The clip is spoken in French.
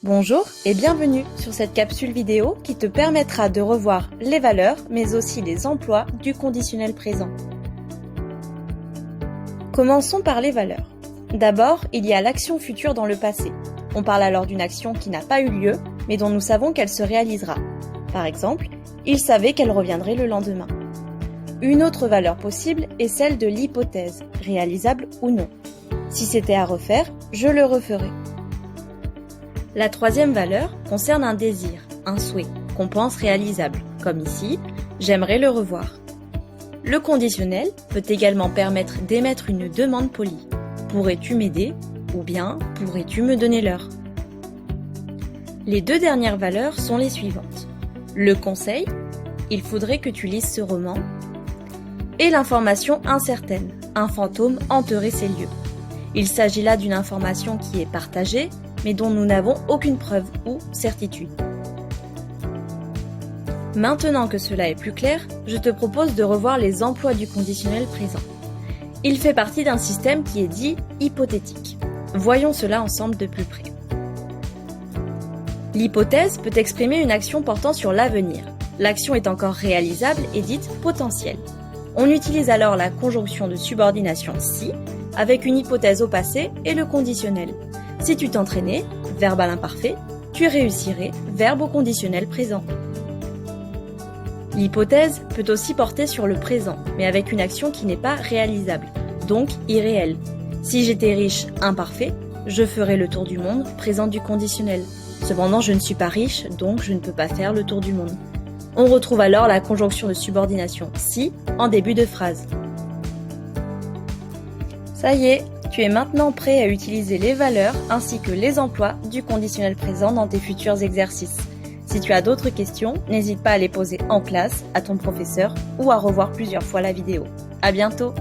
Bonjour et bienvenue sur cette capsule vidéo qui te permettra de revoir les valeurs mais aussi les emplois du conditionnel présent. Commençons par les valeurs. D'abord, il y a l'action future dans le passé. On parle alors d'une action qui n'a pas eu lieu mais dont nous savons qu'elle se réalisera. Par exemple, il savait qu'elle reviendrait le lendemain. Une autre valeur possible est celle de l'hypothèse, réalisable ou non. Si c'était à refaire, je le referais. La troisième valeur concerne un désir, un souhait, qu'on pense réalisable, comme ici, j'aimerais le revoir. Le conditionnel peut également permettre d'émettre une demande polie. Pourrais-tu m'aider? Ou bien, pourrais-tu me donner l'heure? Les deux dernières valeurs sont les suivantes. Le conseil, il faudrait que tu lises ce roman. Et l'information incertaine, un fantôme hanterait ces lieux. Il s'agit là d'une information qui est partagée, mais dont nous n'avons aucune preuve ou certitude. Maintenant que cela est plus clair, je te propose de revoir les emplois du conditionnel présent. Il fait partie d'un système qui est dit hypothétique. Voyons cela ensemble de plus près. L'hypothèse peut exprimer une action portant sur l'avenir. L'action est encore réalisable et dite potentielle. On utilise alors la conjonction de subordination si, avec une hypothèse au passé et le conditionnel. Si tu t'entraînais, verbe à l'imparfait, tu réussirais, verbe au conditionnel présent. L'hypothèse peut aussi porter sur le présent, mais avec une action qui n'est pas réalisable, donc irréelle. Si j'étais riche, imparfait, je ferais le tour du monde, présent du conditionnel. Cependant, je ne suis pas riche, donc je ne peux pas faire le tour du monde. On retrouve alors la conjonction de subordination si en début de phrase. Ça y est, tu es maintenant prêt à utiliser les valeurs ainsi que les emplois du conditionnel présent dans tes futurs exercices. Si tu as d'autres questions, n'hésite pas à les poser en classe, à ton professeur ou à revoir plusieurs fois la vidéo. À bientôt!